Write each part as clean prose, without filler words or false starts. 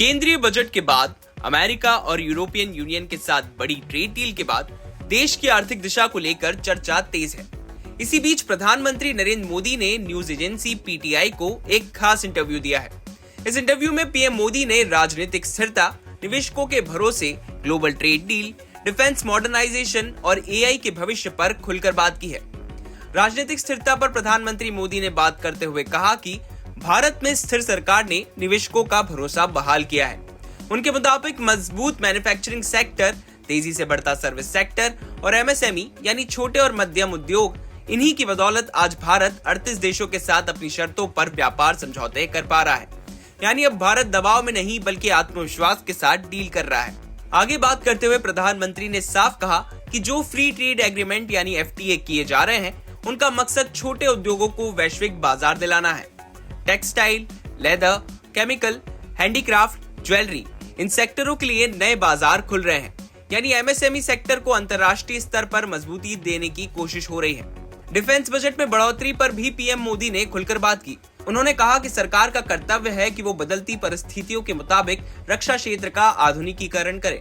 केंद्रीय बजट के बाद अमेरिका और यूरोपियन यूनियन के साथ बड़ी ट्रेड डील के बाद देश की आर्थिक दिशा को लेकर चर्चा तेज है। इसी बीच प्रधानमंत्री नरेंद्र मोदी ने न्यूज एजेंसी पीटीआई को एक खास इंटरव्यू दिया है। इस इंटरव्यू में पीएम मोदी ने राजनीतिक स्थिरता, निवेशकों के भरोसे, global trade deal, defence modernisation और एआई के भविष्य पर खुलकर बात की है। राजनीतिक स्थिरता पर प्रधानमंत्री मोदी ने बात करते हुए कहा कि भारत में स्थिर सरकार ने निवेशकों का भरोसा बहाल किया है। उनके मुताबिक मजबूत मैन्युफैक्चरिंग सेक्टर, तेजी से बढ़ता सर्विस सेक्टर और एमएसएमई यानी छोटे और मध्यम उद्योग, इन्हीं की बदौलत आज भारत 38 देशों के साथ अपनी शर्तों पर व्यापार समझौते कर पा रहा है। यानी अब भारत दबाव में नहीं बल्कि आत्मविश्वास के साथ डील कर रहा है। आगे बात करते हुए प्रधानमंत्री ने साफ कहा कि जो फ्री ट्रेड एग्रीमेंट यानी एफटीए किए जा रहे हैं, उनका मकसद छोटे उद्योगों को वैश्विक बाजार दिलाना है। Textile, leather, chemical, handicraft, jewellery, इन सेक्टरों के लिए नए बाजार खुल रहे हैं। यानी एमएसएमई सेक्टर को अंतर्राष्ट्रीय स्तर पर मजबूती देने की कोशिश हो रही है। डिफेंस बजट में बढ़ोतरी पर भी पीएम मोदी ने खुलकर बात की। उन्होंने कहा कि सरकार का कर्तव्य है कि वो बदलती परिस्थितियों के मुताबिक रक्षा क्षेत्र का आधुनिकीकरण करे।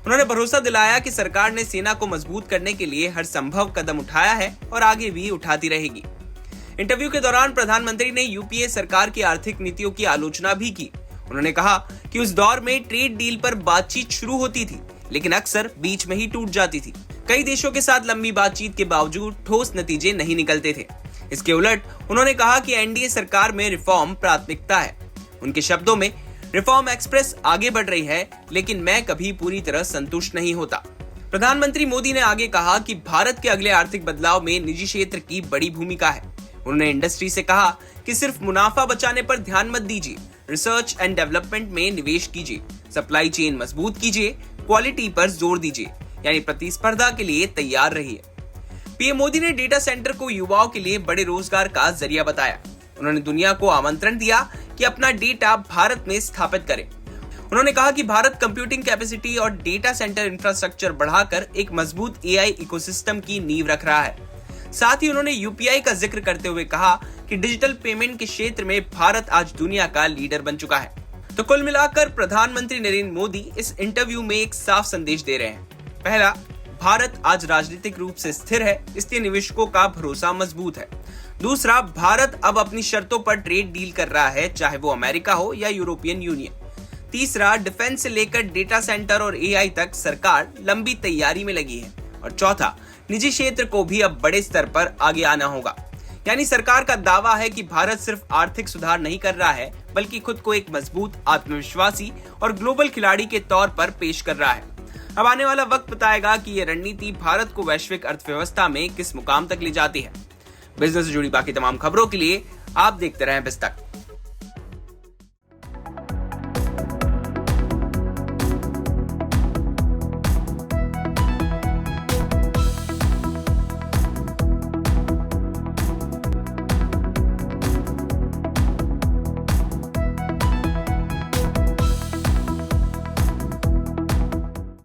उन्होंने भरोसा दिलाया कि सरकार ने सेना को मजबूत करने के लिए हर संभव कदम उठाया है और आगे भी उठाती रहेगी। इंटरव्यू के दौरान प्रधानमंत्री ने यूपीए सरकार की आर्थिक नीतियों की आलोचना भी की। उन्होंने कहा कि उस दौर में ट्रेड डील पर बातचीत शुरू होती थी, लेकिन अक्सर बीच में ही टूट जाती थी। कई देशों के साथ लंबी बातचीत के बावजूद ठोस नतीजे नहीं निकलते थे। इसके उलट उन्होंने कहा कि एनडीए सरकार में रिफॉर्म प्राथमिकता है। उनके शब्दों में, रिफॉर्म एक्सप्रेस आगे बढ़ रही है, लेकिन मैं कभी पूरी तरह संतुष्ट नहीं होता। प्रधानमंत्री मोदी ने आगे कहा कि भारत के अगले आर्थिक बदलाव में निजी क्षेत्र की बड़ी भूमिका है। उन्होंने इंडस्ट्री से कहा कि सिर्फ मुनाफा बचाने पर ध्यान मत दीजिए, रिसर्च एंड डेवलपमेंट में निवेश कीजिए, सप्लाई चेन मजबूत कीजिए, क्वालिटी पर जोर दीजिए, यानी प्रतिस्पर्धा के लिए तैयार रहिए। पीएम मोदी ने डेटा सेंटर को युवाओं के लिए बड़े रोजगार का जरिया बताया। उन्होंने दुनिया को आमंत्रण दिया कि अपना डेटा भारत में स्थापित करे। उन्होंने कहा कि भारत कंप्यूटिंग कैपेसिटी और डेटा सेंटर इंफ्रास्ट्रक्चर बढ़ाकर एक मजबूत एआई इकोसिस्टम की नींव रख रहा है। साथ ही उन्होंने यूपीआई का जिक्र करते हुए कहा कि डिजिटल पेमेंट के क्षेत्र में भारत आज दुनिया का लीडर बन चुका है। तो कुल मिलाकर प्रधानमंत्री नरेंद्र मोदी इस इंटरव्यू में एक साफ संदेश दे रहे हैं। पहला, भारत आज राजनीतिक रूप से स्थिर है, इसलिए निवेशकों का भरोसा मजबूत है। दूसरा, भारत अब अपनी शर्तों पर ट्रेड डील कर रहा है, चाहे वो अमेरिका हो या यूरोपियन यूनियन। तीसरा, डिफेंस से लेकर डेटा सेंटर और एआई तक सरकार लंबी तैयारी में लगी है। और चौथा, निजी क्षेत्र को भी अब बड़े स्तर पर आगे आना होगा। यानी सरकार का दावा है कि भारत सिर्फ आर्थिक सुधार नहीं कर रहा है, बल्कि खुद को एक मजबूत, आत्मविश्वासी और ग्लोबल खिलाड़ी के तौर पर पेश कर रहा है। अब आने वाला वक्त बताएगा कि ये रणनीति भारत को वैश्विक अर्थव्यवस्था में किस मुकाम तक ले जाती है। बिजनेस से जुड़ी बाकी तमाम खबरों के लिए आप देखते रहें बिज़ तक।